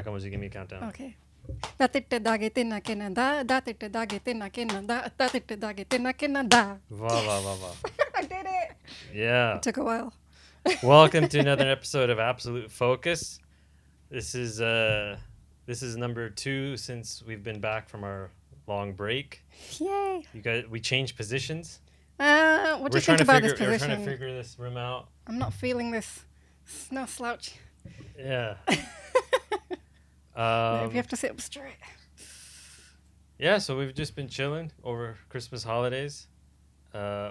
right, come on, give me a countdown. Okay. Da titte dagi tinna kinna da titte dagi tinna kinna da titte dagi tinna kinna da. Va. I did it. Yeah. It took a while. Welcome to another episode of Absolute Focus. This is number 2 since we've been back from our long break. Yay. You guys, we changed positions. What do you think about this We're position? trying to figure this room out. I'm not feeling this. It's no slouch. Yeah. Maybe you have to sit up straight. Yeah, so we've just been chilling over Christmas holidays.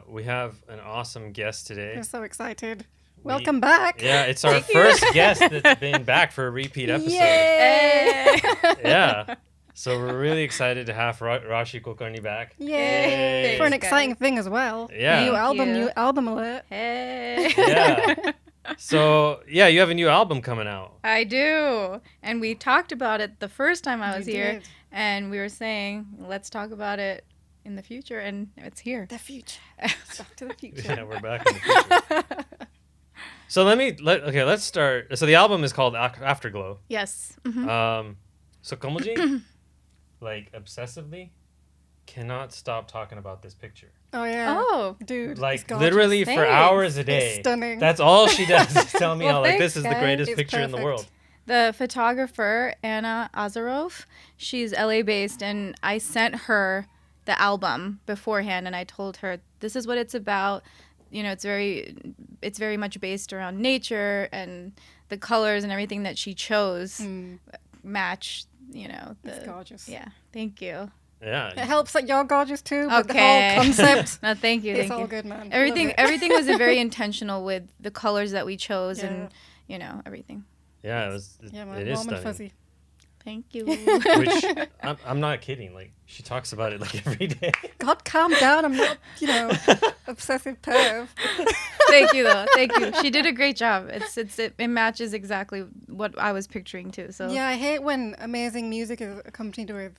We have an awesome guest today. I'm so excited. Welcome back. Yeah, it's our first guest that's been back for a repeat episode. Yay! Yeah. So we're really excited to have Raashi Kulkarni back. Yay! For an exciting thing as well. Yeah. New album alert. Hey. Yeah. So, yeah, you have a new album coming out. I do. And we talked about it the first time I was here. did. And we were saying, let's talk about it in the future. And it's here. The future. Back to the future. Yeah, we're back in the future. So let's start. So the album is called Afterglow. Yes. Mm-hmm. So Komoji, like obsessively, cannot stop talking about this picture. Oh, yeah. Oh. Dude. Like it's gorgeous. literally for Thanks. hours a day. It's stunning. That's all she does is tell me Well, how like thanks, this is the guys. greatest It's picture in the perfect. world. The photographer, Anna Azarov, she's LA based. And I sent her the album beforehand. And I told her, this is what it's about. You know, it's very much based around nature, and the colors and everything that she chose match, you know. It's gorgeous. Yeah, thank you. Yeah. It helps that you're gorgeous too, but the Okay. whole concept, No, thank you. it's Thank all you. good, man. Everything Love it. was very intentional with the colors that we chose, Yeah. and you know everything. Yeah, Yeah, man. it is Warm and stunning. fuzzy. Thank you. Which I'm not kidding. Like she talks about it like every day. God, calm down. I'm not, obsessive perv. Thank you, though. Thank you. She did a great job. It matches exactly what I was picturing too. So Yeah, I hate when amazing music is accompanied with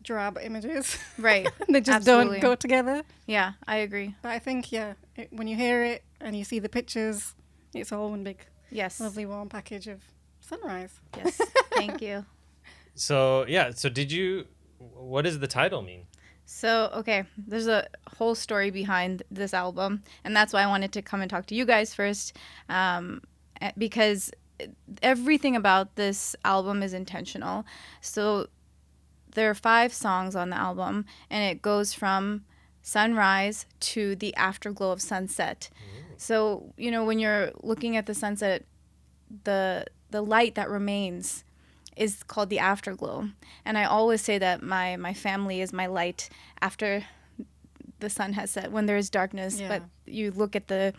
drab images. right. They just Absolutely. don't go together. Yeah, I agree. But I think, when you hear it and you see the pictures, it's all one big, Yes. lovely, warm package of sunrise. Yes. Thank you. So yeah. So what does the title mean? So, okay, there's a whole story behind this album, and that's why I wanted to come and talk to you guys first, because everything about this album is intentional. So there are 5 songs on the album, and it goes from sunrise to the afterglow of sunset. So, when you're looking at the sunset, the light that remains is called the afterglow. And I always say that my family is my light after the sun has set, when there is darkness. Yeah. But you look at the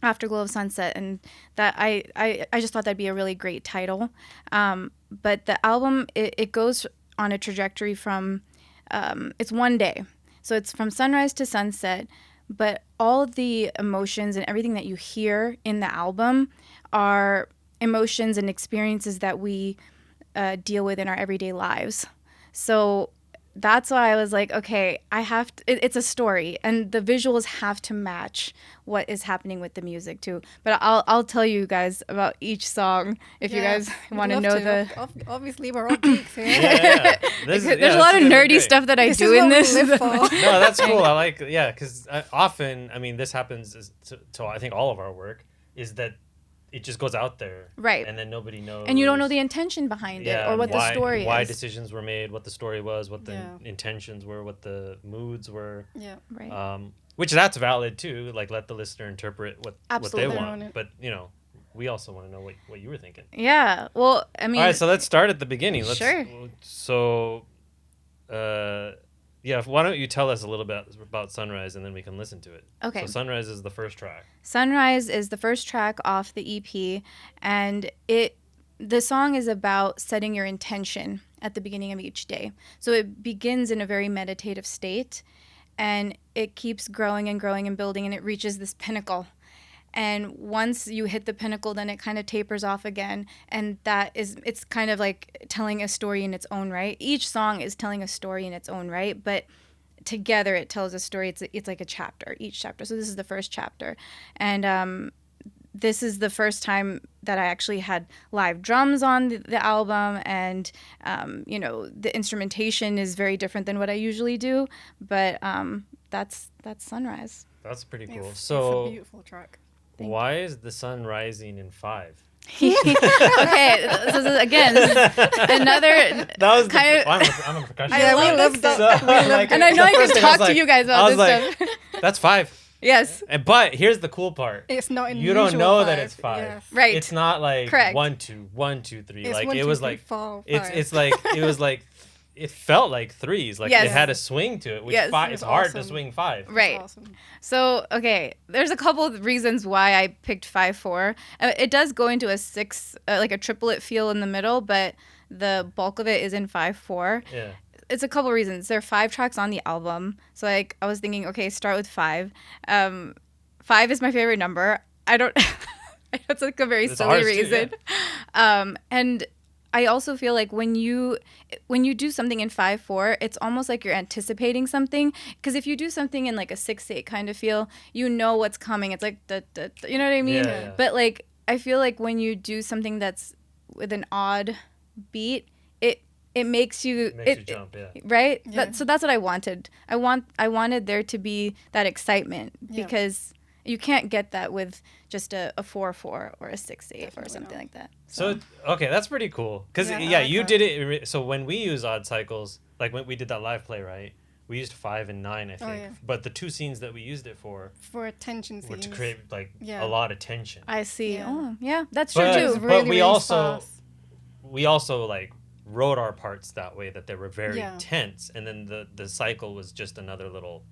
afterglow of sunset, and that I just thought that'd be a really great title. But the album, it goes on a trajectory from, it's one day. So it's from sunrise to sunset, but all of the emotions and everything that you hear in the album are emotions and experiences that we deal with in our everyday lives. So that's why I was like, okay, it's a story, and the visuals have to match what is happening with the music too. But I'll tell you guys about each song if you guys want to know the. Obviously, we're all geeks here. Yeah. There's a lot of nerdy stuff that I This do is in what we this. live for. No, that's cool. I like, because often, this happens to I think all of our work, is that it just goes out there. Right. And then nobody knows. And you don't know the intention behind it or what the story is. Why decisions were made, what the story was, what the Yeah. intentions were, what the moods were. Yeah. Right. Which that's valid too. Like, let the listener interpret what Absolutely. they Their own- want. But, we also want to know what you were thinking. Yeah. Well, I mean. All right, so let's start at the beginning. Sure. So, why don't you tell us a little bit about Sunrise, and then we can listen to it. Okay. So Sunrise is the first track. Sunrise is the first track off the EP, and the song is about setting your intention at the beginning of each day. So it begins in a very meditative state, and it keeps growing and growing and building, and it reaches this pinnacle. And once you hit the pinnacle, then it kind of tapers off again. And it's kind of like telling a story in its own right. Each song is telling a story in its own right, but together it tells a story. It's like a chapter, each chapter. So this is the first chapter. And this is the first time that I actually had live drums on the album, and the instrumentation is very different than what I usually do. But that's Sunrise. That's pretty cool. It's So a beautiful track. why is the sun rising in 5? Okay, this is another That was kind of. I'm a percussionist. Yeah, we love that. And I know I can talk to you guys about this stuff. That's 5. Yes. But here's the cool part. It's not in You don't usual know 5. that it's 5. Yes. Right. It's not like Correct. 1 2 1 2 3. It's Like 1, it 2, was 3, like 4, 5. it's like it was like it felt like threes. Like Yes. it had a swing to it. Which Yes. five, It it's was hard to awesome. swing 5. Right. Awesome. So, okay, there's a couple of reasons why I picked 5/4. It does go into a 6, like a triplet feel in the middle, but the bulk of it is in 5/4. Yeah. It's a couple reasons. There are 5 tracks on the album, so like I was thinking, okay, start with 5. 5 is my favorite number. I don't. That's like a very It's silly ours too, reason. And I also feel like when you do something in 5/4, it's almost like you're anticipating something. Because if you do something in like a 6/8 kind of feel, you know what's coming. It's like you know what I mean? Yeah, yeah. But like I feel like when you do something that's with an odd beat, it makes you It makes you jump, yeah. right. Yeah. So that's what I wanted. I wanted there to be that excitement Yeah. because you can't get that with just a 4/4 or a 6/8 or Definitely something not. like that. So okay, that's pretty cool. Cause Yeah, yeah, I like you that. did it. So when we use odd cycles, like when we did that live play, right? We used 5 and 9, I think. yeah. But the 2 scenes that we used it for For attention were to scenes. create like Yeah. a lot of tension. I see. Yeah. Oh, yeah, that's true But- It was too. really, we really also- sparse. We also like wrote our parts that way that they were very Yeah. tense, and then the cycle was just another little,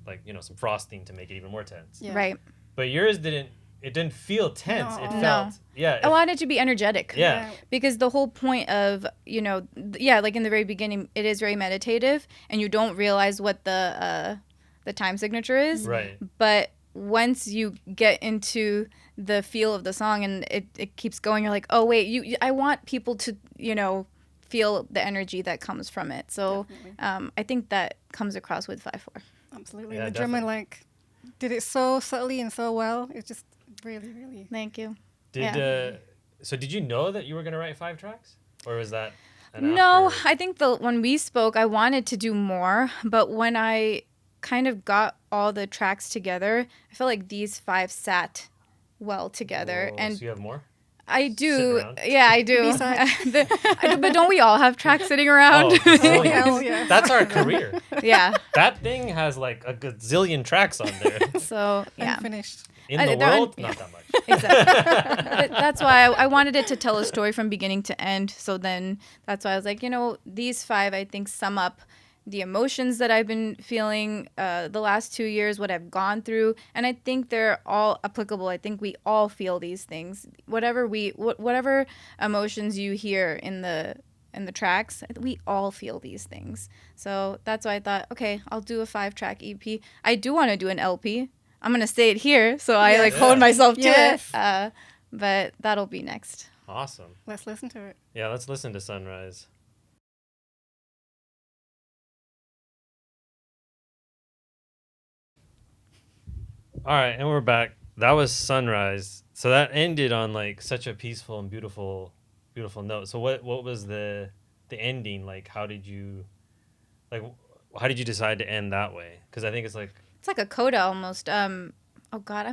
like some frosting to make it even more tense. Yeah. Right. But yours didn't feel tense. It No. felt I wanted to be energetic. Yeah. Because the whole point of, like in the very beginning, it is very meditative, and you don't realize what the time signature is. right. But once you get into the feel of the song and it keeps going, you're like, oh wait, I want people to feel the energy that comes from it. So Definitely. I think that comes across with 5/4. Absolutely. Yeah, The drummer definitely. did it so subtly and so well. It's just really, really. Thank you. Did so? Did you know that you were gonna write 5 tracks, or was that? No, after- I think when we spoke, I wanted to do more, but when I kind of got all the tracks together, I felt like these 5 sat well together. Whoa, And so you have more. I do. around? Yeah, I do. B-side. But don't we all have tracks sitting around? Oh, gazillion. Hell yeah. That's our career. Yeah. That thing has like a gazillion tracks on there. So, yeah. Unfinished. In I- the they're world, un- not that much. Exactly. But that's why I wanted it to tell a story from beginning to end. So then that's why I was like, these 5, I think, sum up the emotions that I've been feeling the last 2 years, what I've gone through. And I think they're all applicable. I think we all feel these things. Whatever emotions you hear in the tracks, we all feel these things. So that's why I thought, okay, I'll do a 5-track EP. I do want to do an LP. I'm going to say it here, so I Yes. hold Yeah. myself to Yes. it. But that'll be next. Awesome. Let's listen to it. Yeah, let's listen to Sunrise. All right, and we're back. That was Sunrise. So that ended on like such a peaceful and beautiful note. So what was the ending like? How did you decide to end that way? Because I think it's like It's like a coda almost. Oh God,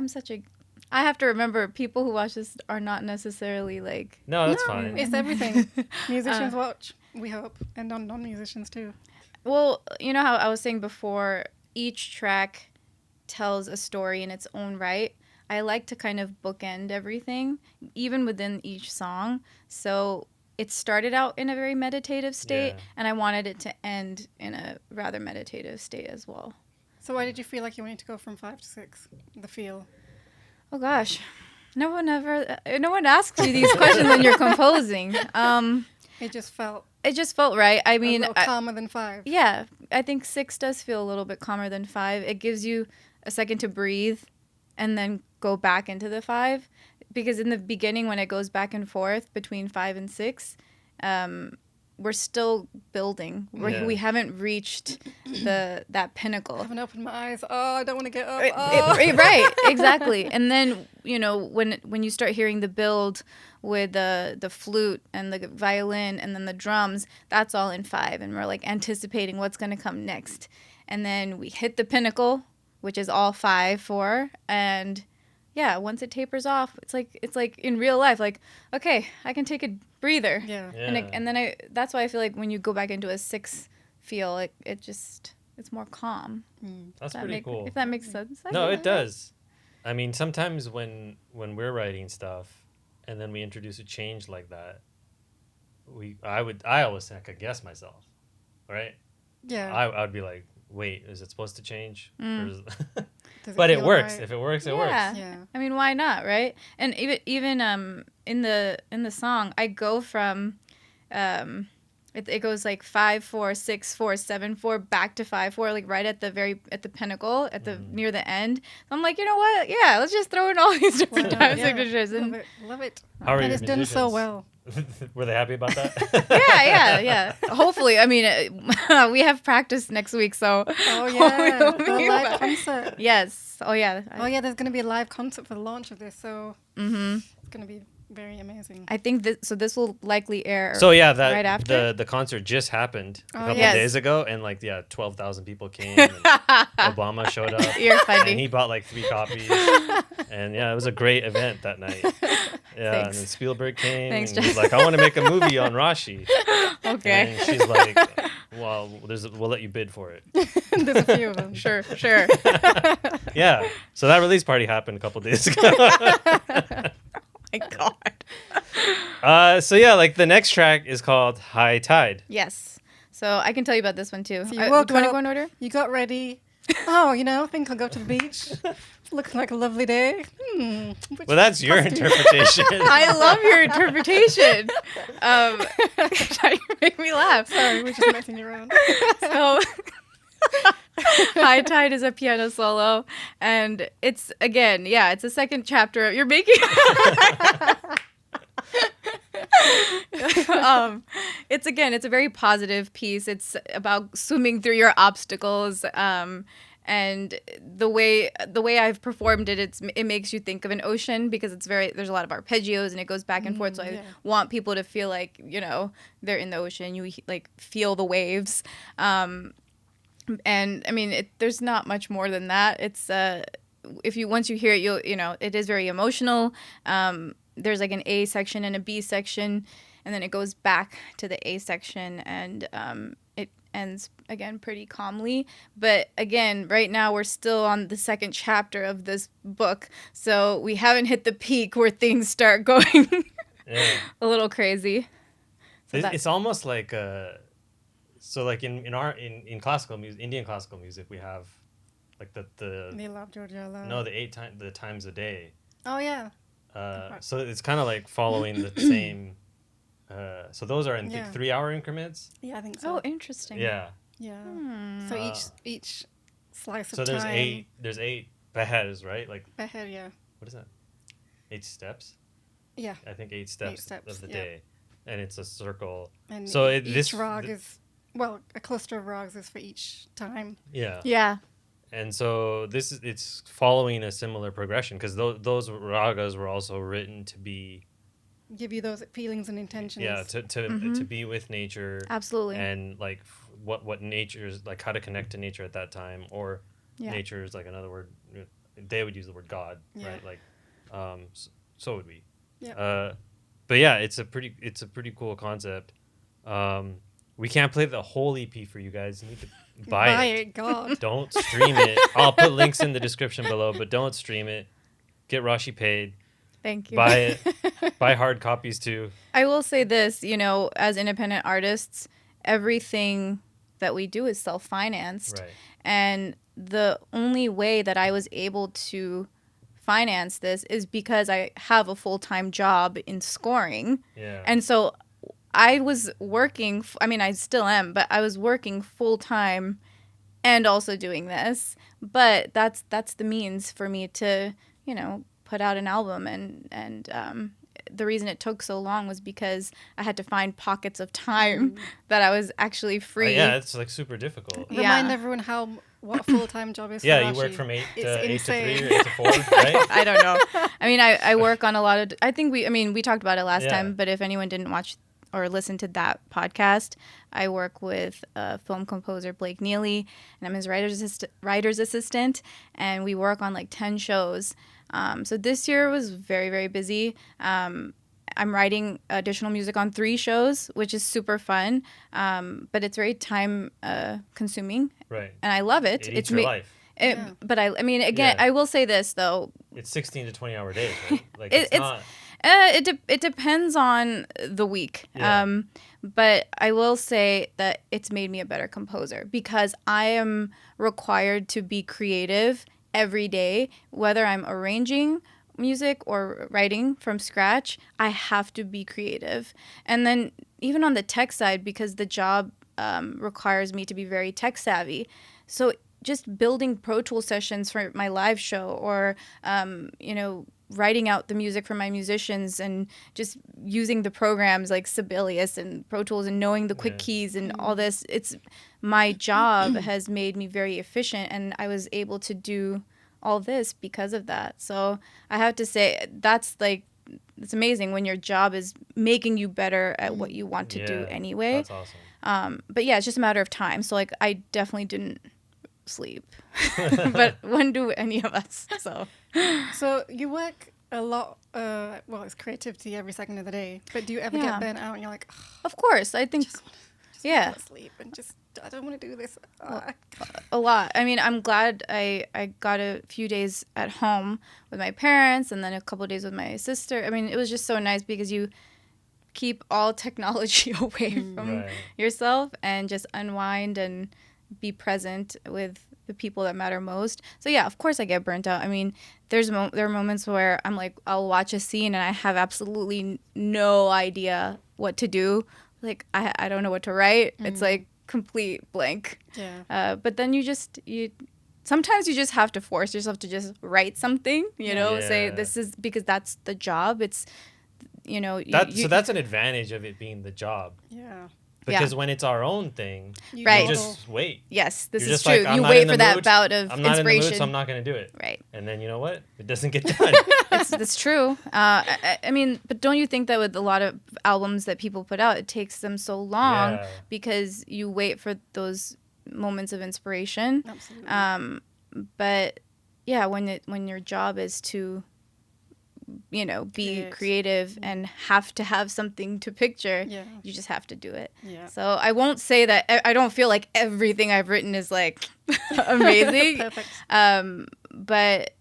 I have to remember people who watch this are not necessarily like. no, that's No, fine. It's everything. Musicians watch, we hope, and non-musicians too. Well, you know how I was saying before, each track tells a story in its own right. I like to kind of bookend everything, even within each song. So it started out in a very meditative state, Yeah. and I wanted it to end in a rather meditative state as well. So why did you feel like you wanted to go from 5 to 6? The feel. Oh gosh, no one asks you these questions when you're composing. It just felt It just felt right. I a mean, little calmer than 5. yeah, I think 6 does feel a little bit calmer than 5. It gives you a second to breathe and then go back into the 5. Because in the beginning, when it goes back and forth between 5 and 6, we're still building. Yeah. We haven't reached that pinnacle. I haven't opened my eyes. Oh, I don't want to get up. Right, exactly. And then when you start hearing the build with the flute and the violin and then the drums, that's all in 5, and we're like anticipating what's going to come next. And then we hit the pinnacle, which is all 5/4, and yeah, once it tapers off, it's like in real life, like, okay, I can take a breather. Yeah. And then that's why I feel like when you go back into a 6 feel, it's more calm. That's pretty cool. If that makes sense. No, it does. I mean, sometimes when we're writing stuff and then we introduce a change like that, I always second guess myself, right? Yeah. I would be like, wait, is it supposed to change? Does But it feel works. right? If it works, it Yeah. works. Yeah. I mean, why not, right? And even in the song, I go from it goes like 5/4, 6/4, 7/4 back to 5/4, like right at the pinnacle at the near the end. So I'm like, you know what? Yeah, let's just throw in all these different time signatures. Love And it. Love it. How are And your it's done so musicians? well. Were they happy about that? yeah. Hopefully, I mean, we have practice next week, so Oh yeah, it'll the be live better. concert. Yes. Oh yeah. Oh yeah, there's gonna be a live concert for the launch of this, so Mm-hmm. it's gonna be very amazing. I think this will likely air. So yeah, that right after? the concert just happened a Oh, couple yes. days ago, and like 12,000 people came. And Obama showed up. You're funny. And he bought like 3 copies. And yeah, it was a great event that night. Yeah, Thanks. and then Spielberg came Thanks, and he's Jeff. like, I want to make a movie on Raashi. Okay. And she's like, well, we'll let you bid for it. There's a few of them. Sure. Yeah. So that release party happened a couple days ago. My God. So yeah, like the next track is called High Tide. Yes. So I can tell you about this one too. So Do you you woke want to up- go in order? You got ready. Oh, think I'll go to the beach. It's looking like a lovely day. Which Well, that's your costume? interpretation. I love your interpretation. You make me laugh. Sorry, we're just messing around. So High Tide is a piano solo, and it's it's a second chapter. You're making it's a very positive piece. It's about swimming through your obstacles. And the way I've performed it, it makes you think of an ocean because there's a lot of arpeggios and it goes back and forth. So I want people to feel like they're in the ocean. You like feel the waves. And I mean, there's not much more than that. It's once you hear it, it is very emotional. There's like an A section and a B section, and then it goes back to the A section, and it ends again pretty calmly. But again, right now we're still on the second chapter of this book, so we haven't hit the peak where things start going Yeah. a little crazy. So It's almost like so like in classical music, Indian classical music, we have like the Neelab Georgiala. no the times a day. Oh yeah. So it's kind of like following the same. So those are in Yeah. 3-hour increments. Yeah, I think so. Oh, interesting. Yeah. Yeah. Hmm. So each slice of So there's time. there's 8 behers, right? Like Beher, yeah. what is that? 8 steps. Yeah. I think 8 steps, steps, of the yeah. day, and it's a circle. And So each rag is a cluster of rags is for each time. Yeah. Yeah. And so it's following a similar progression because those ragas were also written to be Give you those feelings and intentions. to be with nature Absolutely. and like what nature's like, how to connect to nature at that time, or Yeah. nature is like another word. They would use the word God, Yeah. right? Like so would we. Yeah. But yeah, it's a pretty cool concept. We can't play the whole EP for you guys. You need to buy it. God. Don't stream it. I'll put links in the description below, but don't stream it. Get Raashi paid. Thank you. Buy it. Buy hard copies too. I will say this, as independent artists, everything that we do is self-financed. Right. And the only way that I was able to finance this is because I have a full-time job in scoring. Yeah. And so I was working, I still am, but I was working full-time and also doing this. But that's the means for me to, put out an album, and the reason it took so long was because I had to find pockets of time that I was actually free. Yeah, it's like super difficult. Yeah. Remind everyone what a full-time job is. Yeah, for you work Raashi. from eight It's to insane. 3 or 8 to 4, right? I don't know. I mean, I work on a lot of. I think we talked about it last Yeah. time, but if anyone didn't watch or listen to that podcast, I work with film composer Blake Neely, and I'm his writer's assistant, and we work on like 10 shows. So this year was very, very busy. I'm writing additional music on 3 shows, which is super fun, but it's very time consuming, Right. and I love it. It eats your life. Yeah. But I mean, again, Yeah. I will say this though. It's 16 to 20 hour days, right? Like It's not. it depends on the week. Yeah. But I will say that it's made me a better composer because I am required to be creative every day, whether I'm arranging music or writing from scratch. I have to be creative, and then even on the tech side, because the job requires me to be very tech savvy, so just building Pro Tool sessions for my live show, or writing out the music for my musicians, and just using the programs like Sibelius and Pro Tools, and knowing the quick keys and all this. It's my job has made me very efficient, and I was able to do all this because of that. So I have to say that's like, it's amazing when your job is making you better at what you want to do Yeah, anyway. That's awesome. But yeah, it's just a matter of time. So like, I definitely didn't sleep, but when do any of us? So you work a lot. Well, it's creativity every second of the day. But do you ever Yeah. get burnt out and you're like, "Ugh, Of course, I think just yeah. want to sleep and just I don't want to do this. A lot. I mean, I'm glad I got a few days at home with my parents, and then a couple of days with my sister. I mean, it was just so nice because you keep all technology away from Right. yourself and just unwind and be present with the people that matter most. So yeah, of course I get burnt out. I mean, there are moments where I'm like, I'll watch a scene and I have absolutely no idea what to do. Like I don't know what to write. It's like complete blank. Yeah. But then you sometimes you just have to force yourself to just write something, say Yeah. this is, because that's the job. It's, so that's an advantage of it being the job. Yeah. Because when it's our own thing, You Right. you model. just wait. yes, this You're is just true. like, I'm You not wait in the for that mood. bout of I'm not in the inspiration. mood, so I'm not going to do it. Right. And then you know what? It doesn't get done. That's true. I mean, but don't you think that with a lot of albums that people put out, it takes them so long Yeah. because you wait for those moments of inspiration? Absolutely. But yeah, when your job is to, be creative and have to have something to picture, Yeah. you just have to do it. Yeah. So I won't say that I don't feel like everything I've written is like amazing. Perfect. But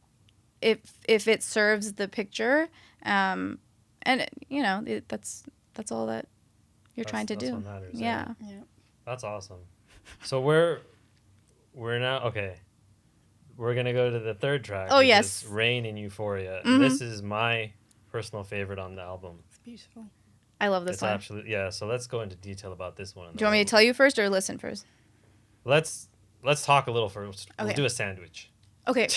if it serves the picture, and that's all that you're trying to That's do. what matters, Yeah. Yeah. That's awesome. So we're now okay. We're gonna go to the third track. Oh, which yes. is Rain in Euphoria. And this is my personal favorite on the album. It's beautiful. I love this It's one. absolutely, yeah. So let's go into detail about this one. Do you want me to tell you first or listen first? Let's talk a little first. We'll Okay. do a sandwich. Okay.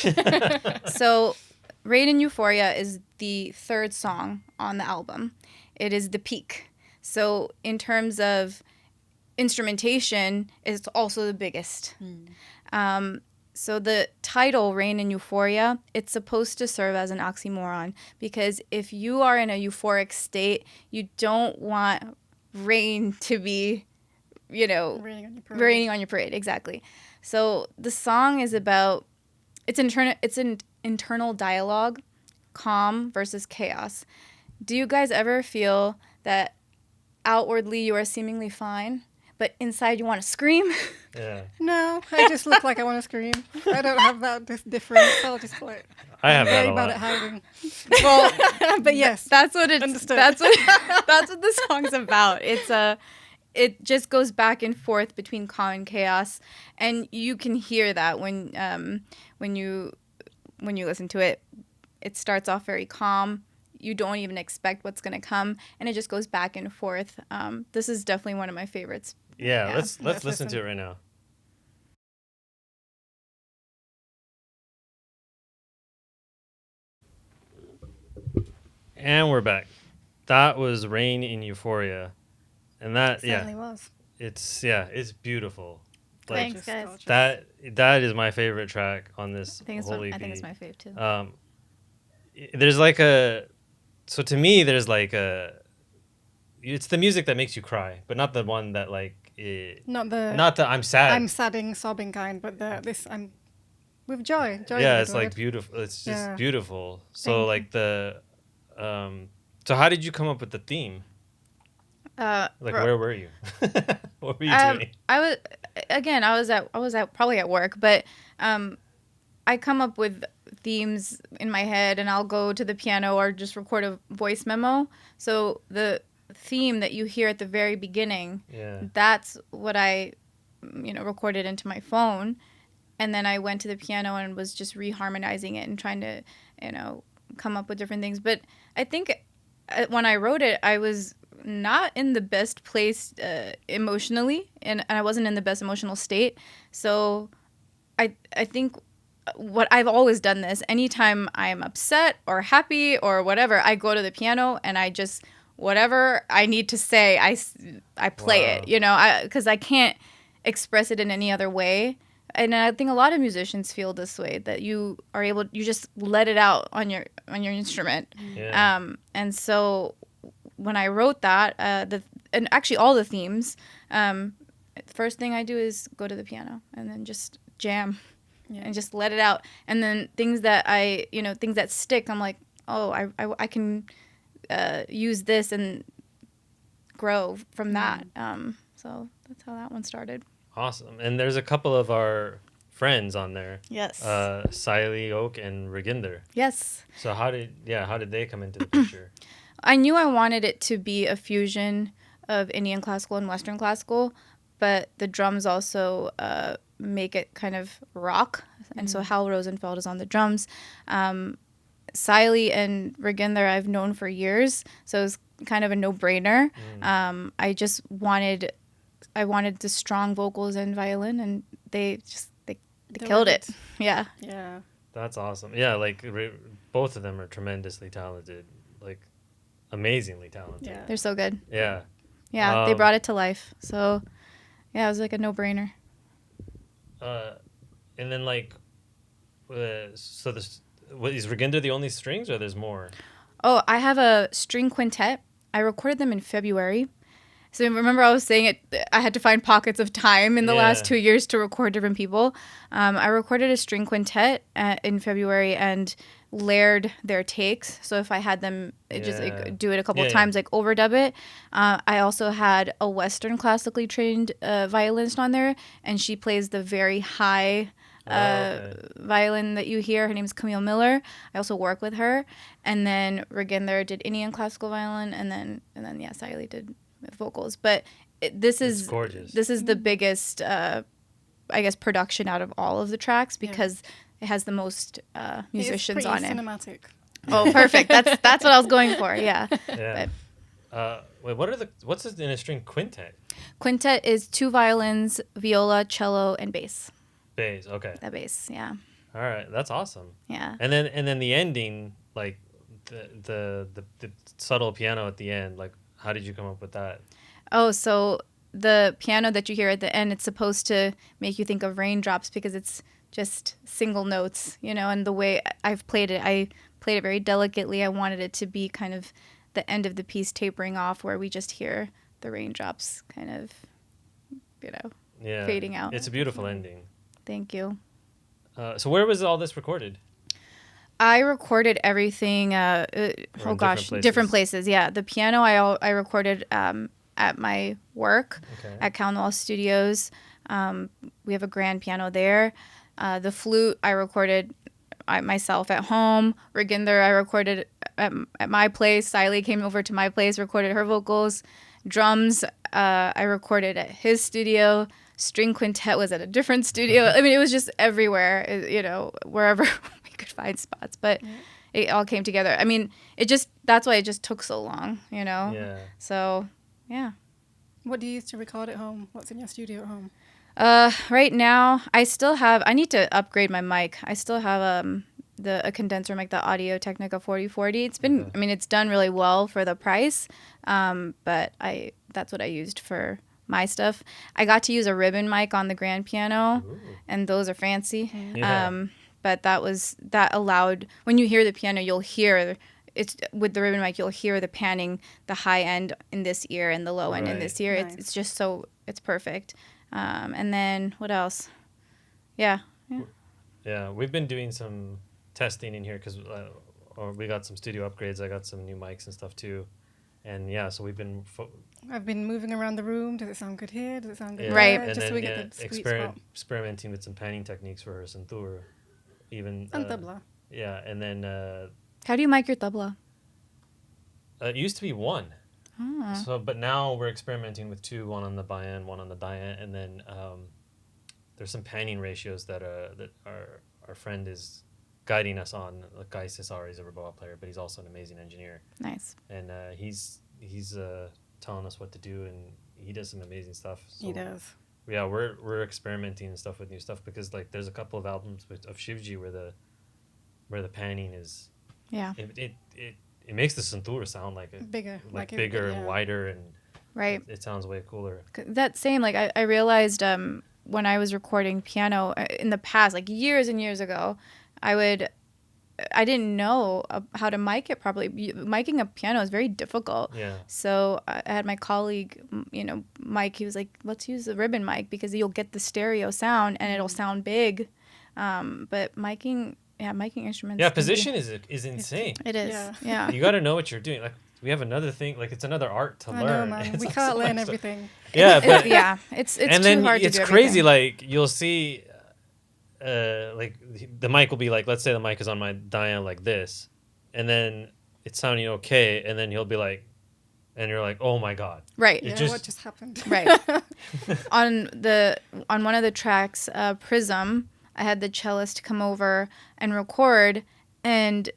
So, Rain in Euphoria is the third song on the album. It is the peak. So, in terms of instrumentation, it's also the biggest. So the title, Rain in Euphoria, it's supposed to serve as an oxymoron, because if you are in a euphoric state, you don't want rain to be, Raining on your parade. raining on your parade. Exactly. So the song is about, it's an internal dialogue, calm versus chaos. Do you guys ever feel that outwardly you are seemingly fine, but inside you want to scream? Yeah. No, I just look like I want to scream. I don't have that difference. I'll just like. I have that very a bad lot. at hiding. Well, But yes, that's what it's. Understood. That's what the song's about. It just goes back and forth between calm and chaos, and you can hear that when you listen to it. It starts off very calm. You don't even expect what's gonna come, and it just goes back and forth. This is definitely one of my favorites. Yeah, Yeah. let's Let's listen to listen. it right now. And we're back. that was Rain in Euphoria, and that Certainly was. it's beautiful. Like Thanks, guys. Gorgeous. that is my favorite track on this I think it's whole EP. I think it's my fave too. There's like a so to me there's like a it's the music that makes you cry, but not the one that like not the I'm sad. I'm sadding, sobbing kind, but this I'm with joy. Joy. Yeah, is a it's good like word. beautiful. It's just Yeah. beautiful. So Thank like so how did you come up with the theme? Like where were you? What were you doing? I was again. I was at probably at work, but I come up with themes in my head, and I'll go to the piano or just record a voice memo. So the theme that you hear at the very beginning, Yeah. that's what I, recorded into my phone, and then I went to the piano and was just reharmonizing it and trying to, come up with different things. But I think when I wrote it, I was not in the best place emotionally, and I wasn't in the best emotional state. So I think what I've always done this anytime I'm upset or happy or whatever, I go to the piano and I just whatever I need to say, I play Wow. it, because I can't express it in any other way. And I think a lot of musicians feel this way, that you just let it out on your instrument. Yeah. And so when I wrote that, and actually all the themes, first thing I do is go to the piano and then just jam. Yeah. And just let it out. And then things that things that stick, I'm like, oh, I can use this and grow from that. So that's how that one started. Awesome. And there's a couple of our friends on there. Yes. Siley Oak and Reginder. Yes. So how did they come into the picture? I knew I wanted it to be a fusion of Indian classical and Western classical, but the drums also make it kind of rock. And so Hal Rosenfeld is on the drums. Siley and Reginder I've known for years, so it was kind of a no-brainer. I just wanted the strong vocals and violin, and they killed it. Yeah. Yeah. That's awesome. Yeah, like both of them are tremendously talented, like amazingly talented. Yeah. They're so good. Yeah. Yeah, they brought it to life. So, yeah, it was like a no-brainer. And then like, so this is Reginder the only strings, or there's more? Oh, I have a string quintet. I recorded them in February. So remember I was saying I had to find pockets of time in the last 2 years to record different people. I recorded a string quintet in February and layered their takes. So if I had them just like, do it a couple of times, like overdub it. I also had a Western classically trained violinist on there, and she plays the very high violin that you hear. Her name is Camille Miller. I also work with her. And then Reginder did Indian classical violin, and then Siley did with vocals. But this is gorgeous. This is the biggest production out of all of the tracks, because it has the most musicians on it. Cinematic. Oh, perfect. That's what I was going for. Yeah. Yeah. Wait, what's in a string quintet? Quintet is 2 violins, viola, cello, and bass. Bass. Okay. The bass. Yeah. All right. That's awesome. Yeah. And then the ending, like the subtle piano at the end, like how did you come up with that? Oh, so the piano that you hear at the end, it's supposed to make you think of raindrops, because it's just single notes, and the way I've played it, I played it very delicately. I wanted it to be kind of the end of the piece tapering off, where we just hear the raindrops kind of, fading out. It's a beautiful ending. Thank you. So where was all this recorded? I recorded everything. Different places. Yeah, the piano I recorded at my work at Calnwall Studios. We have a grand piano there. The flute I recorded myself at home. Reginder I recorded at my place. Siley came over to my place, recorded her vocals. Drums I recorded at his studio. String quintet was at a different studio. I mean, it was just everywhere, wherever we could find spots. But it all came together. I mean, that's why it just took so long, Yeah. So, yeah. What do you use to record at home? What's in your studio at home? Right now, I need to upgrade my mic. I still have a condenser mic, the Audio Technica 4040. It's been, Okay. I mean, it's done really well for the price, but that's what I used for my stuff. I got to use a ribbon mic on the grand piano, Ooh. and those are fancy. Yeah. But that allowed, when you hear the piano, you'll hear it's with the ribbon mic, you'll hear the panning, the high end in this ear and the low end in Right. this ear. Nice. It's just so, it's perfect. And then what else? Yeah. Yeah, we've been doing some testing in here because we got some studio upgrades. I got some new mics and stuff too, and yeah, so we've been I've been moving around the room. Does it sound good here? Does it sound good Right. there? and Just so then we get the sweet spot. experimenting with some panning techniques for her santur, even And tabla. yeah, and then How do you mic your tabla? it used to be one. Ah. So, but now we're experimenting with two, one on the bayan, one on the dayan, and then there's some panning ratios that our friend is guiding us on. Like Guy Cesare is a reboa player, but he's also an amazing engineer, Nice. and he's telling us what to do, and he does some amazing stuff. So, He does. Yeah, we're experimenting and stuff with new stuff because like there's a couple of albums of Shivji where the panning is Yeah. it makes the santura sound like Bigger. like it- bigger yeah. and wider, and Right. it sounds way cooler. That same, like, I realized when I was recording piano in the past, like years and years ago, I didn't know how to mic it properly. Miking a piano is very difficult. Yeah. So I had my colleague, Mike, he was like, let's use the ribbon mic because you'll get the stereo sound and it'll sound big. But miking instruments. Yeah, can be- position is insane. It is. Yeah. Yeah. You got to know what you're doing. Like we have another thing, like it's another art to I learn. know, man. It's We so can't learn much stuff. everything. Yeah, but Yeah. It's and too then hard to it's do crazy. everything. Like you'll see, like the mic will be like, let's say the mic is on my dial like this, and then it's sounding okay, and then he'll be like, and you're like, oh my god. Right. It Yeah, just- what just happened? Right. on one of the tracks, Prism, I had the cellist come over and record, and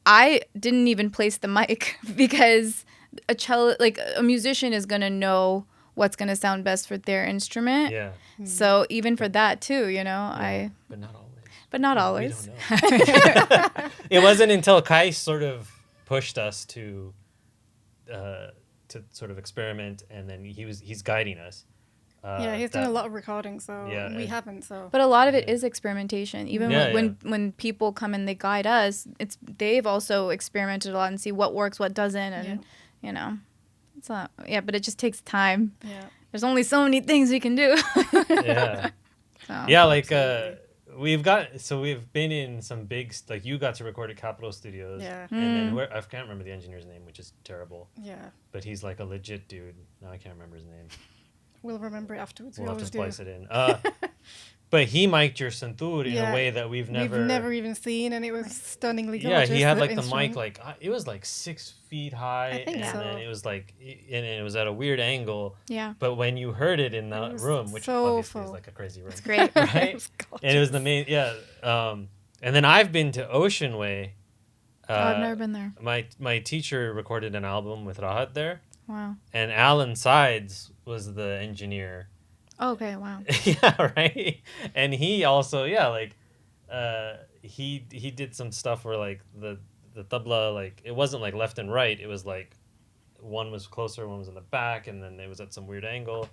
I didn't even place the mic because a musician is gonna know what's gonna sound best for their instrument. Yeah. So even for that too, But not always. but not We always. don't know. It wasn't until Kai sort of pushed us to sort of experiment, and then he's guiding us. Yeah, he's done a lot of recording, so Yeah, we and- haven't. So But a lot of it is experimentation. Even Yeah, when people come and they guide us, they've also experimented a lot and see what works, what doesn't, and it's not. Yeah, but it just takes time. yeah, There's only so many things we can do. Yeah. So. Yeah, like Absolutely. we've been in some big like you got to record at Capitol Studios. Yeah. And then I can't remember the engineer's name, which is terrible. yeah. But he's like a legit dude. No, I can't remember his name. We'll remember it afterwards. We'll we have to always splice do. it in. But he mic'd your santur in Yeah. a way that we've never even seen, and it was stunningly Yeah, gorgeous. he had the like the instrument. mic like it was like 6 feet high, I think and so. then it was like and it was at a weird angle. Yeah, But when you heard it in It the was room, which so obviously is full. like a crazy room, it's great. right? It was And it was the gorgeous. main and then I've been to Ocean Way. I've never been there. My teacher recorded an album with Rahat there, Wow. and Alan Sides was the engineer. Oh, okay. Wow. Yeah, right. And he also he did some stuff where like the tabla, like it wasn't like left and right, it was like one was closer, one was in the back, and then it was at some weird angle.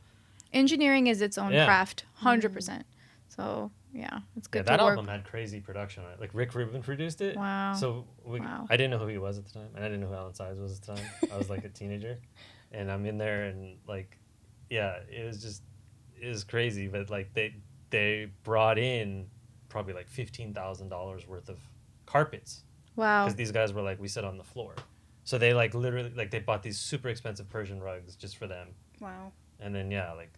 Engineering is its own Yeah. craft, 100%. So yeah, it's Yeah, good that to work. album had crazy production on it. Like Rick Rubin produced it. Wow. So Wow. I didn't know who he was at the time, and I didn't know who Alan Sides was at the time. I was like a teenager, and I'm in there, and like, yeah, it was crazy. But like they brought in probably like $15,000 worth of carpets Wow. because these guys were like, we sit on the floor, so they like literally like they bought these super expensive Persian rugs just for them, Wow. and then yeah, like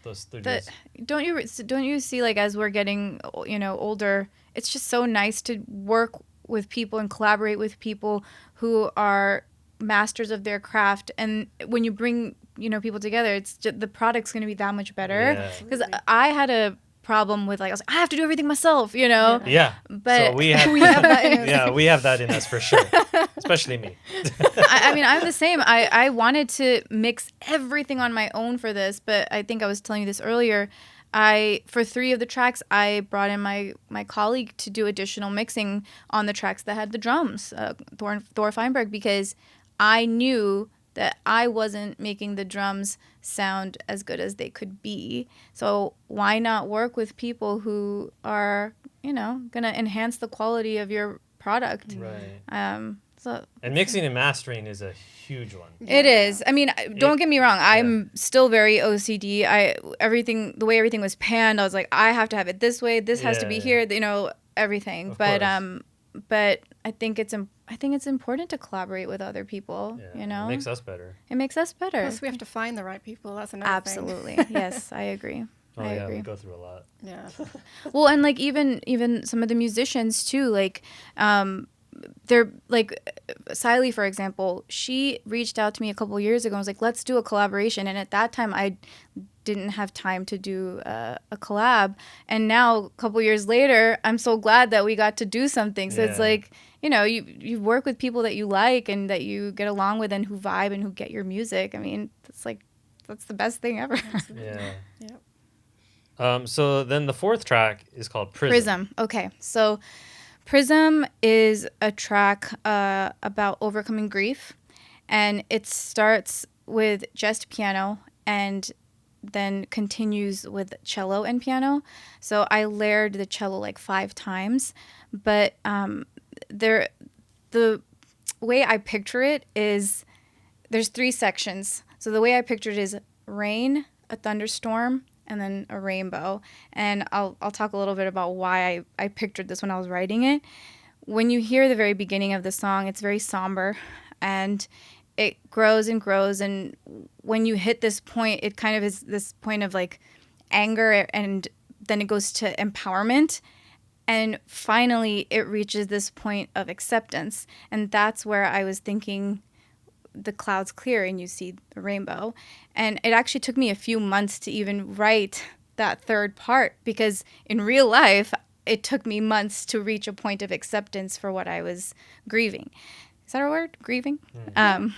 those The- studios. don't you see, like, as we're getting older, it's just so nice to work with people and collaborate with people who are masters of their craft, and when you bring people together, it's just, the product's going to be that much better. Yeah. Because Absolutely. I had a problem with, like, I was like, I have to do everything myself, Yeah, but so we have, We have that in us. yeah, we have that in us for sure, especially me. I mean, I'm the same. I wanted to mix everything on my own for this, but I think I was telling you this earlier. for 3 of the tracks, I brought in my colleague to do additional mixing on the tracks that had the drums, Thor Feinberg, because I knew that I wasn't making the drums sound as good as they could be. So why not work with people who are, going to enhance the quality of your product? Right. So And mixing and mastering is a huge one. it is. I mean, don't get me wrong. I'm still very OCD. The way everything was panned, I was like, I have to have it this way. This has to be here. Everything. Of But course. but I think it's important to collaborate with other people. It makes us better. It makes us better. Plus, we have to find the right people. That's another Absolutely. Yes, I agree. Oh I yeah, agree. we go through a lot. thing. Yeah. Well, and like even some of the musicians too, like they're like Siley, for example, she reached out to me a couple years ago and was like, let's do a collaboration. And at that time I didn't have time to do a collab. And now a couple years later, I'm so glad that we got to do something. So it's like, you work with people that you like and that you get along with and who vibe and who get your music. I mean, that's the best thing ever. Yeah. Yep. So then the 4th track is called Prism. Prism. Okay. So Prism is a track about overcoming grief, and it starts with just piano and then continues with cello and piano. So I layered the cello like 5 times, but the way I picture it is there's 3 sections. So the way I pictured it is rain, a thunderstorm, and then a rainbow. And I'll talk a little bit about why I pictured this when I was writing it. When you hear the very beginning of the song, it's very somber and it grows and grows. And when you hit this point, it kind of is this point of like anger, and then it goes to empowerment. And finally, it reaches this point of acceptance. And that's where I was thinking the clouds clear and you see the rainbow. And it actually took me a few months to even write that 3rd part, because in real life, it took me months to reach a point of acceptance for what I was grieving. Is that a word? Grieving? And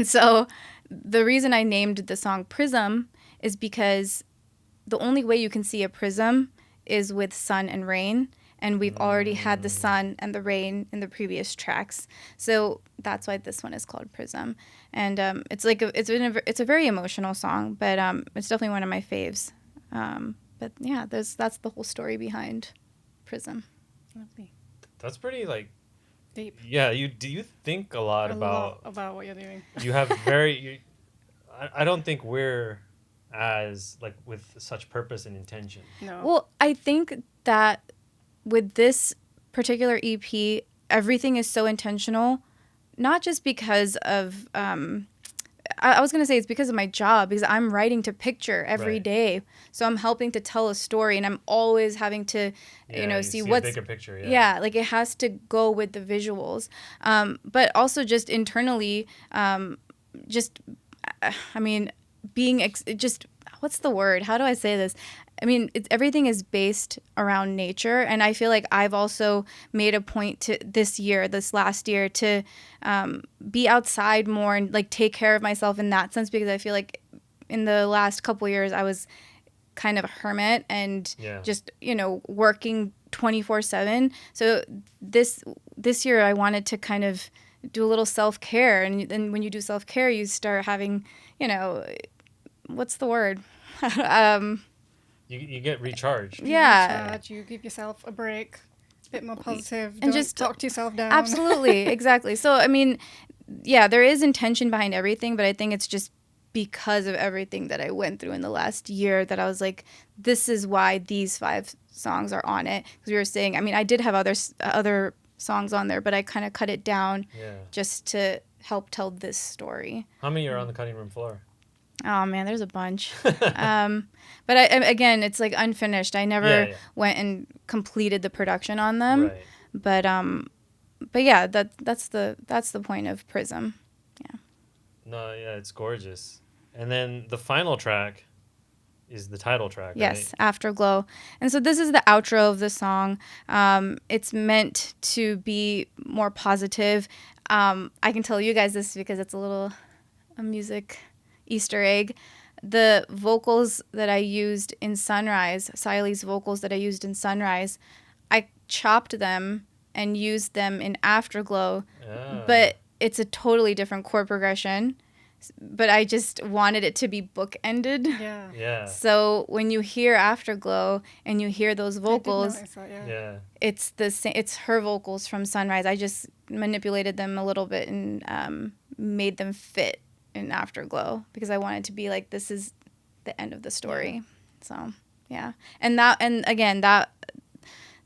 so the reason I named the song Prism is because the only way you can see a prism is with sun and rain. And we've already had the sun and the rain in the previous tracks, so that's why this one is called Prism. And it's a very emotional song, but it's definitely one of my faves. But yeah, that's the whole story behind Prism. Lovely. That's pretty like Deep. Yeah, you think a lot about what you're doing. You have I don't think we're as like with such purpose and intention. No. Well, I think that with this particular EP, everything is so intentional, not just because of, I was going to say it's because of my job, because I'm writing to picture every day. So I'm helping to tell a story, and I'm always having to, see what's a bigger picture. Yeah, like it has to go with the visuals. But also just internally, what's the word? How do I say this? I mean, everything is based around nature, and I feel like I've also made a point to this last year, to be outside more and like take care of myself in that sense, because I feel like in the last couple years I was kind of a hermit and just working 24/7. So this year I wanted to kind of do a little self-care, and then when you do self-care, you start having what's the word? You get recharged. Yeah. Recharge, you give yourself a break, a bit more positive, and don't just talk to yourself down. Absolutely, exactly. So, I mean, yeah, there is intention behind everything, but I think it's just because of everything that I went through in the last year that I was like, this is why these 5 songs are on it. Because we were saying, I mean, I did have other songs on there, but I kind of cut it down just to help tell this story. How many are on the cutting room floor? Oh man, there's a bunch. But again, it's like unfinished. I never went and completed the production on them. Right. But yeah, that's the point of Prism. Yeah. No, yeah, it's gorgeous. And then the final track is the title track. Yes, right? Afterglow. And so this is the outro of the song. It's meant to be more positive. I can tell you guys this because it's a music Easter egg. the vocals that I used in Sunrise, Siley's vocals that I used in Sunrise, I chopped them and used them in Afterglow, but it's a totally different chord progression. But I just wanted it to be bookended. Yeah. Yeah. So when you hear Afterglow and you hear those vocals, I did notice that, Yeah. it's the same. It's her vocals from Sunrise. I just manipulated them a little bit and made them fit in Afterglow because I wanted to be like, this is the end of the story. So yeah, and again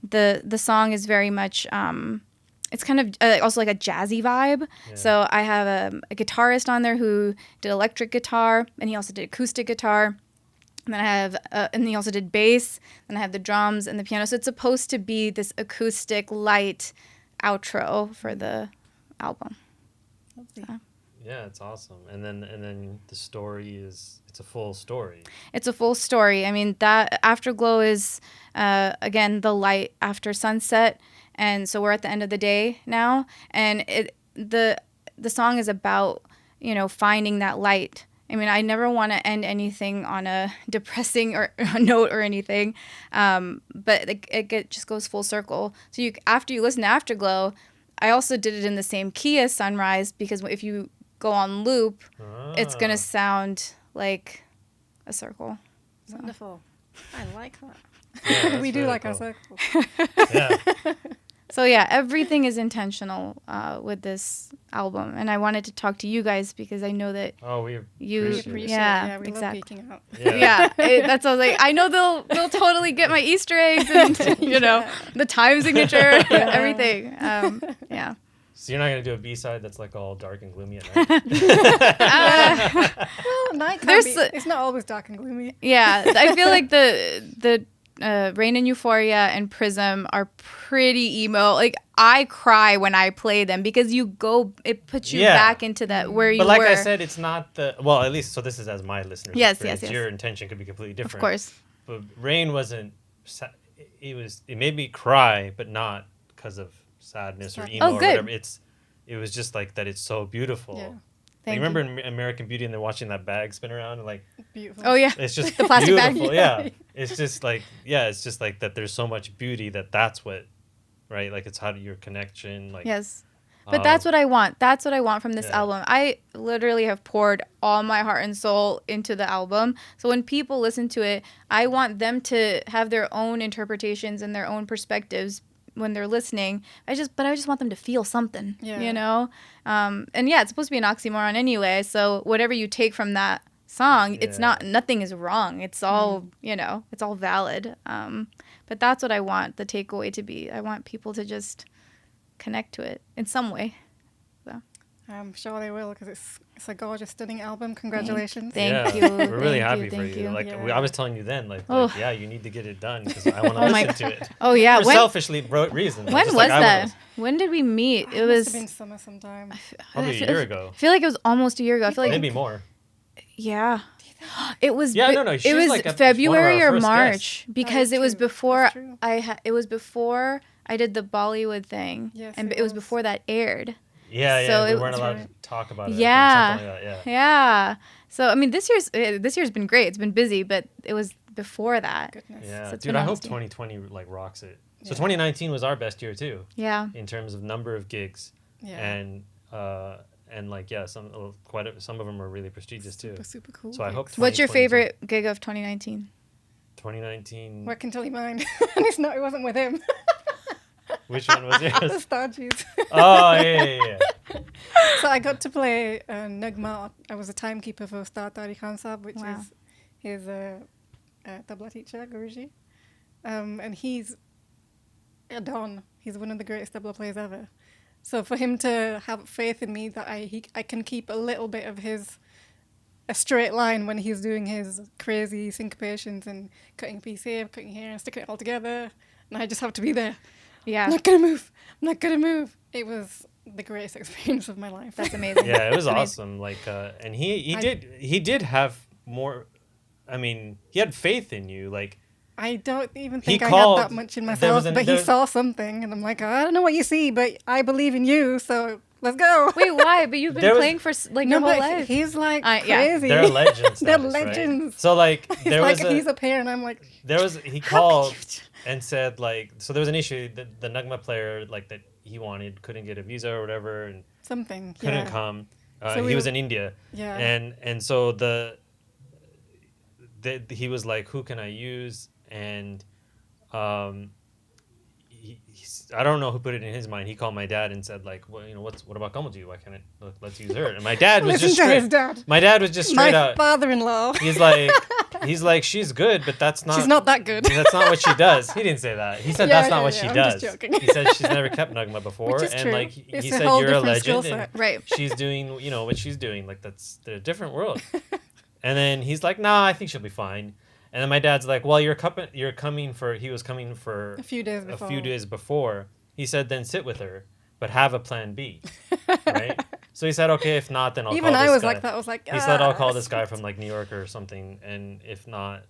the song is very much it's kind of also like a jazzy vibe. Yeah. So I have a guitarist on there who did electric guitar, and he also did acoustic guitar. And then I have, and he also did bass. And I have the drums and the piano. So it's supposed to be this acoustic, light outro for the album. So. Yeah, it's awesome. And then the story it's a full story. It's a full story. I mean, that Afterglow is again the light after sunset. And so we're at the end of the day now, and the song is about, you know, finding that light. I mean, I never want to end anything on a depressing or a note or anything, but it just goes full circle. So after you listen to Afterglow, I also did it in the same key as Sunrise because if you go on loop, it's gonna sound like a circle. So. Wonderful. I like that. Yeah, We do really like cool. our circles. Yeah. So yeah, everything is intentional with this album, and I wanted to talk to you guys because I know that Oh, we you appreciate it. yeah, we exactly. love geeking out. Yeah. That's what I was like. I know they'll totally get my Easter eggs and you know the time signature, everything. Yeah. So you're not gonna do a B-side that's like all dark and gloomy at night? Well, night There's it's not always dark and gloomy. Yeah, I feel like the Rain and Euphoria and Prism are pretty emo. Like I cry when I play them because it puts you back into that where you were. But like I said, it's not well, at least so this is as my listeners. Yes. Your intention could be completely different. Of course. But Rain wasn't. It made me cry, but not because of sadness or emo Oh, or good. whatever. It was just like that. It's so beautiful. Yeah. Like, remember in American Beauty and they're watching that bag spin around and like Beautiful. Oh yeah. it's just The plastic bag. beautiful. Yeah. It's just like it's just like that. There's so much beauty that's what, right? Like it's your connection. Like Yes. But that's what I want. That's what I want from this Yeah. album. I literally have poured all my heart and soul into the album. So when people listen to it, I want them to have their own interpretations and their own perspectives when they're listening. I just want them to feel something, you know? And yeah, it's supposed to be an oxymoron anyway. So whatever you take from that song, it's nothing is wrong. It's all, you know, it's all valid. But that's what I want the takeaway to be. I want people to just connect to it in some way. So I'm sure they will because it's a gorgeous, stunning album. Congratulations. Thank you. We're really Thank happy for thank you. Like Yeah. I was telling you then, like Oh. yeah, you need to get it done because I want to Oh my listen to it. Oh yeah, For when selfishly reasons. when Just was like, I wanna that? When did we meet? It It must have been was summer sometime. Probably a year ago. I feel like it was almost a year ago. I feel like Maybe more. yeah. It was Yeah, no, she it was was like one of February our or first March guests. because That is it was true. before That's true. it was before I did the Bollywood thing. Yes, and it it was was. before that aired. Yeah, So we it weren't was- allowed to talk about it. I think, Yeah. something like that, yeah. Yeah. So I mean this year's been great. It's been busy, but it was before that. Goodness. Yeah, So it's dude, been I hope almost a year. 2020 like rocks it. So Yeah. 2019 was our best year too, Yeah. in terms of number of gigs, Yeah. and like some of them are really prestigious too. Super cool. So I hope gigs. What's your 2022. favorite gig of 2019? 2019. Well, I can tell you mine. And it wasn't with him. Which one was the yours? Starjuice. Oh yeah. So I got to play Nagma. I was a timekeeper for Star Tari Khan Sahib, which Wow. is his tabla teacher, Guruji. And he's a don. He's one of the greatest tabla players ever. So for him to have faith in me that I can keep a little bit of a straight line when he's doing his crazy syncopations and cutting a piece here, cutting here, and sticking it all together, and I just have to be there. Yeah. I'm not gonna move. It was the greatest experience of my life. That's amazing. Yeah, it was Amazing. awesome. Like, and he did have more. I mean, he had faith in you. Like, I don't even He think I called- had that much in there myself, was but he saw something, and I'm like, I don't know what you see, but I believe in you, so Let's go. Wait, why? But you've been There was- playing for like No, your whole but life. he's like Yeah. crazy. They're legends. They're status, right? legends. So like It's there like was he's a pair, and I'm like, he how called cute. and said like, so there was an issue that the Nugma player like that he wanted couldn't get a visa or whatever and Something. couldn't Yeah. come. So He we was were- in India. Yeah. And so he was like, who can I use? And I don't know who put it in his mind. He called my dad and said like, well, what about Kamalji? Why can't let's use her? And my dad was Listen just to straight. his dad. My dad was just straight My out. father-in-law. He's like she's good, but that's not. She's not that good. That's not what she does. He didn't say that. He said Yeah, that's not yeah, what yeah, she I'm does. just joking. He said she's never kept Nugma before, Which is and true. like It's he a said, whole you're a different skill legend, and set. Right. she's doing what she's doing. Like they're a different world. And then he's like, nah, I think she'll be fine. And then my dad's like, well, he was coming for A few days a before. few days before. He said, then sit with her, but have a plan B, right? So he said, okay, if not, then I'll Even call I this was guy. like that. I was like, He said, I'll call "Ah." this guy from like New York or something, and if not,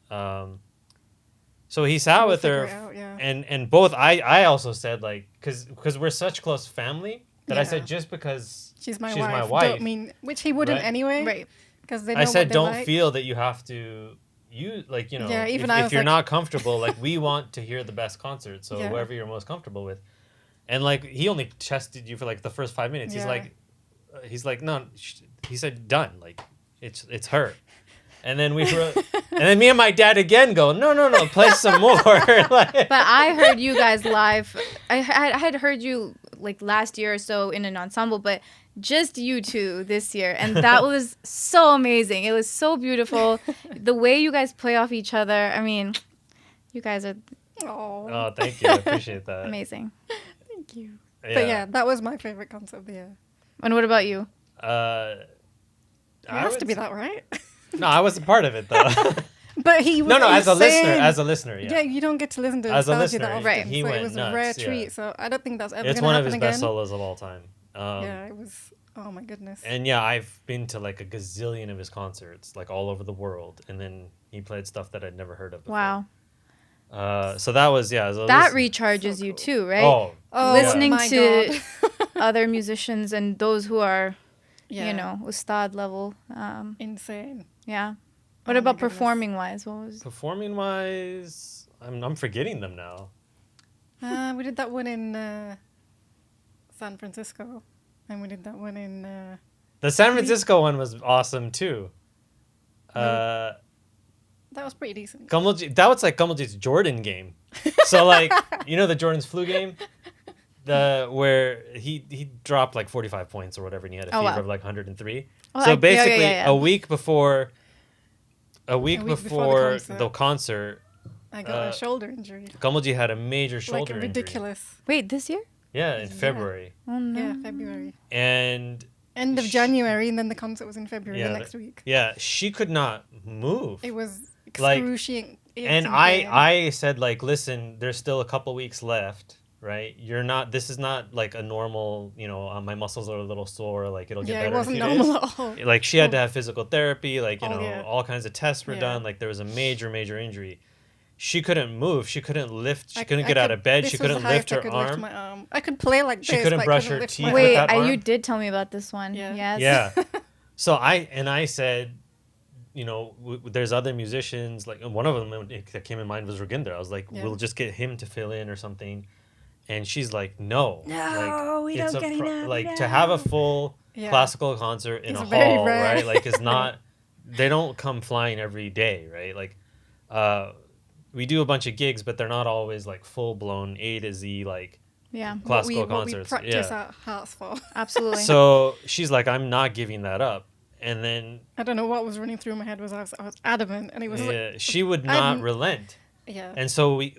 so he sat We'll with her, figure it out, yeah. and both I also said like, because we're such close family that I Yeah. said just because She's my she's wife. my wife, Don't mean which he wouldn't Right. anyway. Right. Because they know I said what they don't like. feel that you have to Yeah, even I if was you're like- not comfortable, like we want to hear the best concert, so Yeah. whoever you're most comfortable with. And like he only tested you for like the first 5 minutes. Yeah. He's like no, he said done, like it's her. And then and then me and my dad again go no, play some more. Like, But I heard you guys live. I had heard you like last year or so in an ensemble, but just you two this year, and that was so amazing. It was so beautiful. The way you guys play off each other. I mean, you guys are Oh, oh, thank you, I appreciate that. amazing. thank you. But yeah, that was my favorite concert of the year. And what about you? It has to be that, right? No, I wasn't part of it though. But he was no, as a listener, insane. yeah. Yeah, you don't get to listen to As a nostalgia that listener, often, Right. he so went it was nuts, a rare yeah. treat. So I don't think that's ever It's going to one happen of his again. best solos of all time. Yeah, it was. Oh my goodness. And yeah, I've been to like a gazillion of his concerts, like all over the world, and then he played stuff that I'd never heard of before. Wow. So that was so That listen- recharges So you cool. too, right? Oh, Oh, Listening my to God. other musicians and those who are, Yeah. you know, ustad level. Insane. Yeah. Oh What my about goodness. performing wise? What was? performing wise, I'm forgetting them now. We did that one in San Francisco, and we did that one in. The San Francisco one was awesome too. That was pretty decent. That was like Kamalji's Jordan game. So like the Jordan's flu game, where he dropped like 45 points or whatever, and he had a Oh, fever wow. of like 103. Oh, So yeah, basically, yeah. a week before week before before the the concert, I got a shoulder injury. Kamalji had a major shoulder Like injury. ridiculous. Wait, this year? Yeah, in February. Oh no. Yeah, February. And End of January, and then the concert was in February Yeah, the next week. yeah, she could not move. It was Like, excruciating. And I said like, listen, there's still a couple weeks left, right? This is not like a normal, my muscles are a little sore, like it'll get Yeah, better it wasn't in a few normal days. at all. Like she had to have physical therapy, like, Oh, yeah. all kinds of tests were Yeah. done. Like there was a major injury. She couldn't move. She couldn't lift. She couldn't I get out could- of bed. this She was the couldn't highest lift her I could arm. Lift my arm. I could play like She this, couldn't but I brush couldn't her lift teeth my with Wait, that arm? you did tell me about this one. Yeah. Yes. Yeah. So I said, there's other musicians. Like one of them that came in mind was Raginder. I was like, Yeah. we'll just get him to fill in or something. And she's like, no. No, we it's don't get enough, Like to no. have a full Yeah. classical concert in It's a very hall, rare. right? Like it's not. They don't come flying every day, right? Like, we do a bunch of gigs, but they're not always like full blown A to Z like Yeah. classical what we concerts. practice Yeah. our hearts for. Absolutely. So she's like, I'm not giving that up. And then I don't know what was running through my head. I was adamant, and it was like, yeah, she would not I'm- relent. yeah. And so we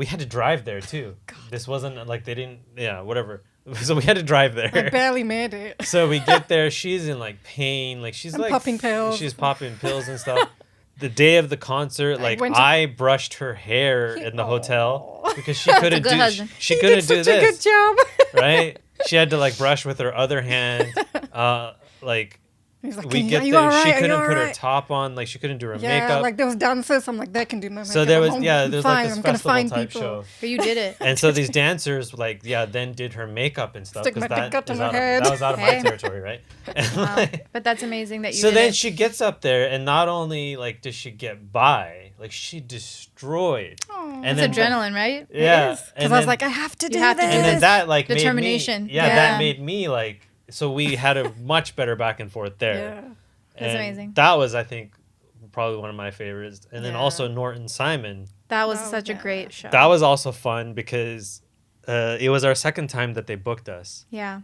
had to drive there too. This wasn't like they didn't. Yeah, whatever. So we had to drive I there. barely made it. So we get there. She's in like pain. Like she's I'm like popping pills. She's popping pills and stuff. The day of the concert, like went to- I brushed her hair in the hotel Aw. because she couldn't good do. husband. She He couldn't did do such a good this, job. right? She had to like brush with her other hand, like. He's like, we "Are get you there. all She right? Are you couldn't all put her right?" top on. Like she couldn't do her Yeah, makeup. like there was dancers. I'm like, they can do my makeup. So there was I'm there's fine. like this I'm gonna festival find type people. show. But you did it. And so these dancers like then did her makeup and stuff Stick because my that makeup to is my out of, head. that was out of my Hey. territory, right? And, Wow. like, But that's amazing that you so did then it. she gets up there and not only like does she get by, like she destroyed. Aw. And It's then adrenaline, right? yeah, Because and I was then- like, I have to do have to this. do and then this. that like Determination. made me, yeah, Yeah. that made me like so we had a much better back and forth there. Yeah. That's And amazing. That was, I think, probably one of my favorites. And then Yeah. also Norton Simon. That was Oh, such a yeah. great show. That was also fun because it was our second time that they booked us. Yeah.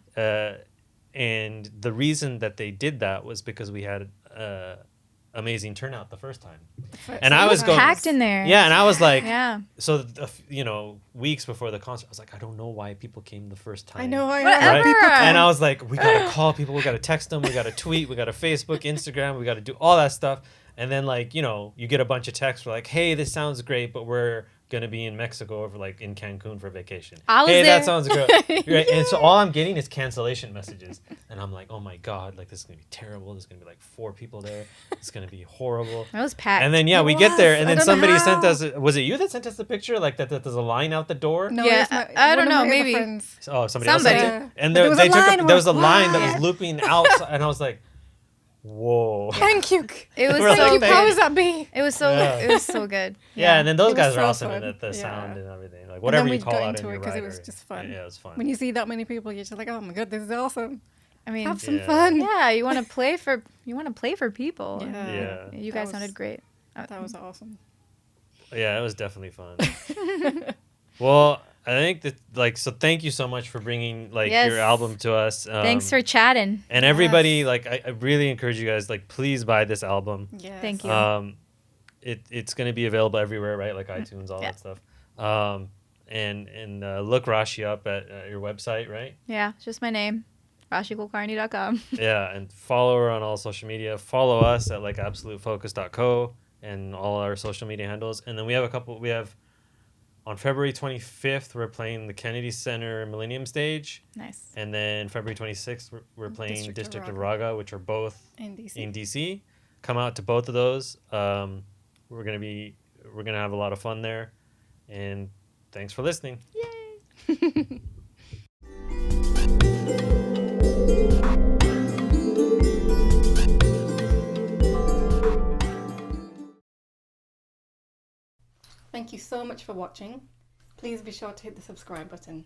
And the reason that they did that was because we had amazing turnout the first time. And I was going, Packed in there. yeah, and I was like, Yeah. so weeks before the concert, I was like, I don't know why people came the first time. I know. I Whatever. know. People And come. I was like, we gotta call people, we gotta text them, we gotta tweet, we gotta Facebook, Instagram, we gotta do all that stuff. And then like, you get a bunch of texts for like, hey, this sounds great, but we're gonna be in Mexico over like in Cancun for vacation. I was Hey, there. that sounds great. Right? And so all I'm getting is cancellation messages. And I'm like, oh my God, like this is gonna be terrible. There's gonna be like 4 people there. It's gonna be horrible. It was packed. And then yeah, It we get there, was. and I then don't know somebody sent how. us. Was it you that sent us the picture? Like that there's a line out the door. No, Yeah, it's not, I don't one of know, my other maybe. friends. Oh, somebody else sent Somebody. it. And But there was a line. there was a We're line that like, was wow. looping out, and I was like, whoa. Thank you. It was We're so like, good. Powers that be. It was so Yeah. it was so good. Yeah, and then those It was guys are so awesome fun. at the Yeah. sound and everything. Like And whatever then you we call got out into in it your 'cause it rider. was just fun. Yeah, it was fun. When you see that many people, you're just like, oh my God, this is awesome. I mean, Have some Yeah. fun. yeah, you want to play for people. Yeah. Yeah. You That guys was- sounded great. That was awesome. Yeah, it was definitely fun. Well, I think that so thank you so much for bringing like Yes. your album to us. Thanks for chatting. and everybody Yes. like I really encourage you guys like please buy this album. Yes. Thank you. It's going to be available everywhere, right? Like iTunes, all Yeah. that stuff. And look Raashi up at your website, right? Yeah, it's just my name, RaashiKulkarni.com. Yeah, and follow her on all social media. Follow us at like absolutefocus.co and all our social media handles. And then we have on February 25th, we're playing the Kennedy Center Millennium Stage. Nice. And then February 26th, we're playing District of District of Raga, which are both In DC. in DC. Come out to both of those. We're gonna have a lot of fun there. And thanks for listening. Thank you so much for watching. Please be sure to hit the subscribe button.